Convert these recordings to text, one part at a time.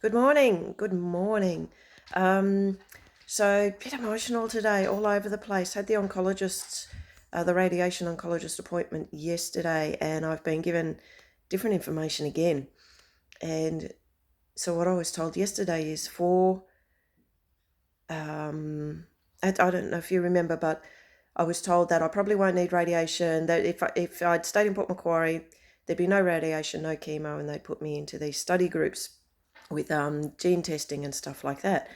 Good morning. Good morning. Um, so a bit emotional today, all over the place. Had the radiation oncologist appointment yesterday, and I've been given different information again. And so what I was told yesterday is I don't know if you remember, but I was told that I probably won't need radiation. That if I'd stayed in Port Macquarie, there'd be no radiation, no chemo, and they'd put me into these study groups with gene testing and stuff like that.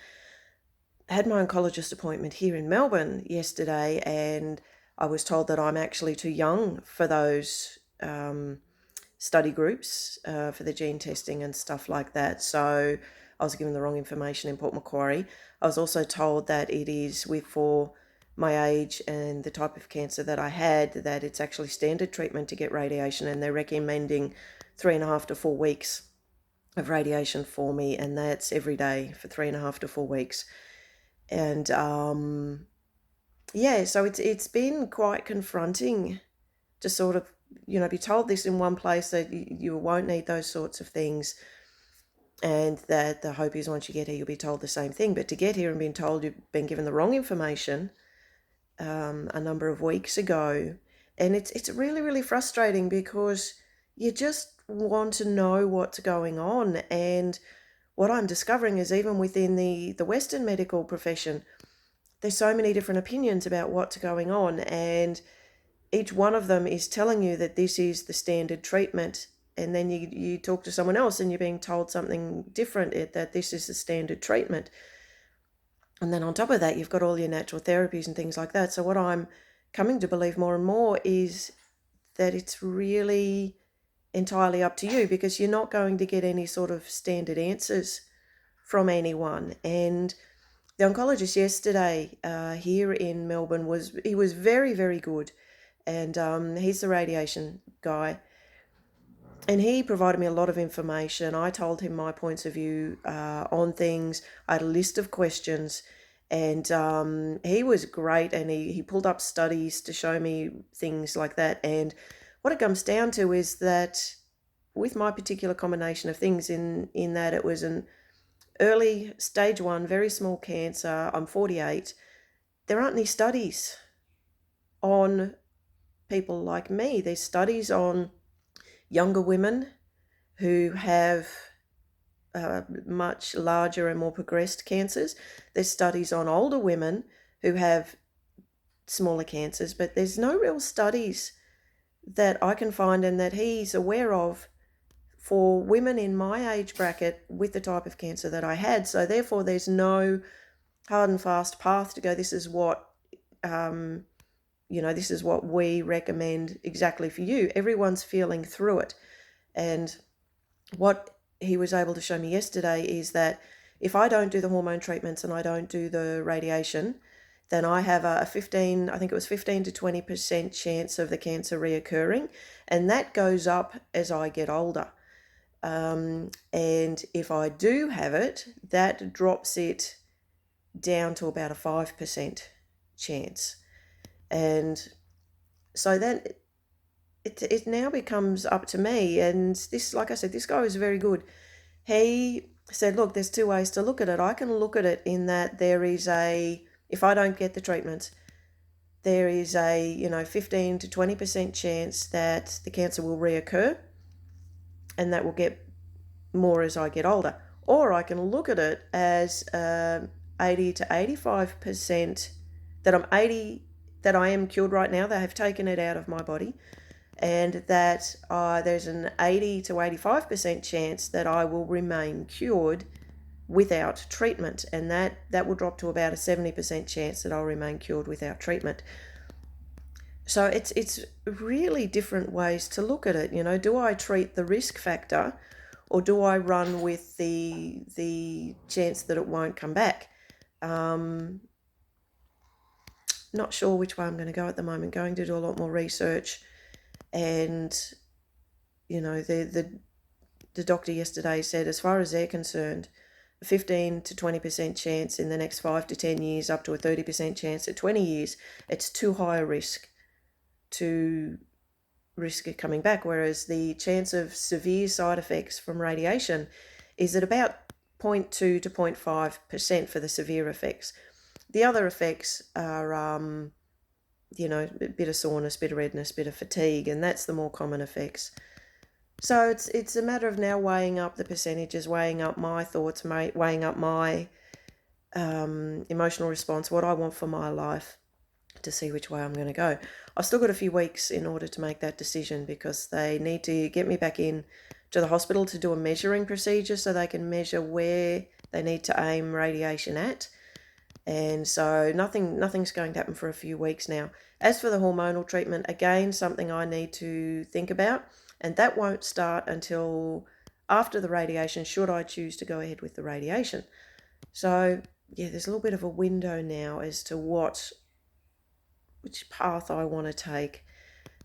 I had my oncologist appointment here in Melbourne yesterday, and I was told that I'm actually too young for those study groups for the gene testing and stuff like that. So I was given the wrong information in Port Macquarie. I was also told that it is for my age and the type of cancer that I had, that it's actually standard treatment to get radiation, and they're recommending 3.5 to 4 weeks of radiation for me, and that's every day for 3.5 to 4 weeks. And so it's been quite confronting to sort of, be told this in one place, that you won't need those sorts of things, and that the hope is once you get here, you'll be told the same thing. But to get here and being told you've been given the wrong information a number of weeks ago, and it's really, really frustrating, because you just want to know what's going on. And what I'm discovering is, even within the Western medical profession, there's so many different opinions about what's going on, and each one of them is telling you that this is the standard treatment, and then you talk to someone else and you're being told something different, that this is the standard treatment. And then on top of that, you've got all your natural therapies and things like that. So what I'm coming to believe more and more is that it's really entirely up to you, because you're not going to get any sort of standard answers from anyone. And the oncologist yesterday here in Melbourne was very, very good. And he's the radiation guy. And he provided me a lot of information. I told him my points of view on things. I had a list of questions, and he was great. And he pulled up studies to show me things like that. And what it comes down to is that with my particular combination of things, in that it was an early stage 1, very small cancer. I'm 48. There aren't any studies on people like me. There's studies on younger women who have much larger and more progressed cancers. There's studies on older women who have smaller cancers, but there's no real studies that I can find and that he's aware of for women in my age bracket with the type of cancer that I had. So therefore, there's no hard and fast path to go, this is what this is what we recommend exactly for you. Everyone's feeling through it. And what he was able to show me yesterday is that if I don't do the hormone treatments and I don't do the radiation, then I have a 15 to 20% chance of the cancer reoccurring. And that goes up as I get older. And if I do have it, that drops it down to about a 5% chance. And so then it now becomes up to me. And this, like I said, this guy was very good. He said, look, there's two ways to look at it. I can look at it in that there is if I don't get the treatments, there is a 15 to 20% chance that the cancer will reoccur, and that will get more as I get older. Or I can look at it as 80 to 85% that I am cured right now. They have taken it out of my body, and that there's an 80 to 85% chance that I will remain cured without treatment, and that will drop to about a 70% chance that I'll remain cured without treatment. So it's really different ways to look at it. Do I treat the risk factor, or do I run with the chance that it won't come back? Not sure which way I'm going to go at the moment. Going to do a lot more research. And the doctor yesterday said, as far as they're concerned, 15 to 20% chance in the next 5 to 10 years, up to a 30% chance at 20 years, it's too high a risk to risk it coming back. Whereas the chance of severe side effects from radiation is at about 0.2 to 0.5% for the severe effects. The other effects are, a bit of soreness, bit of redness, bit of fatigue, and that's the more common effects. So it's a matter of now weighing up the percentages, weighing up my thoughts, weighing up my emotional response, what I want for my life, to see which way I'm going to go. I've still got a few weeks in order to make that decision, because they need to get me back in to the hospital to do a measuring procedure so they can measure where they need to aim radiation at. And so nothing's going to happen for a few weeks now. As for the hormonal treatment, again, something I need to think about, and that won't start until after the radiation, should I choose to go ahead with the radiation. So yeah, there's a little bit of a window now as to which path I want to take.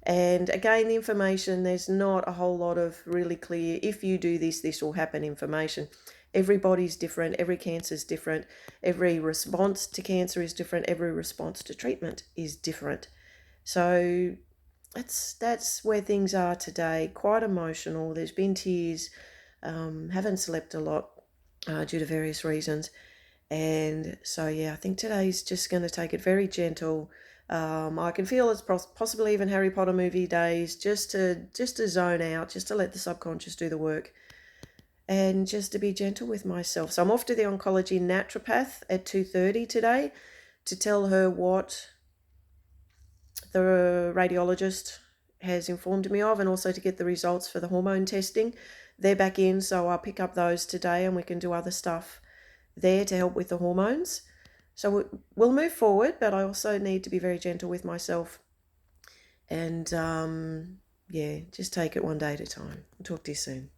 And again, the information, there's not a whole lot of really clear, if you do this, this will happen information. Everybody's different, every cancer is different, every response to cancer is different, every response to treatment is different. So that's where things are today. Quite emotional. There's been tears, haven't slept a lot due to various reasons. And so, yeah, I think today's just going to take it very gentle. I can feel it's possibly even Harry Potter movie days, just to zone out, just to let the subconscious do the work, and just to be gentle with myself. So I'm off to the Oncology naturopath at 2:30 today to tell her what the radiologist has informed me of, and also to get the results for the hormone testing. They're back in, so I'll pick up those today, and we can do other stuff there to help with the hormones. So we'll move forward, but I also need to be very gentle with myself, and just take it one day at a time. I'll talk to you soon.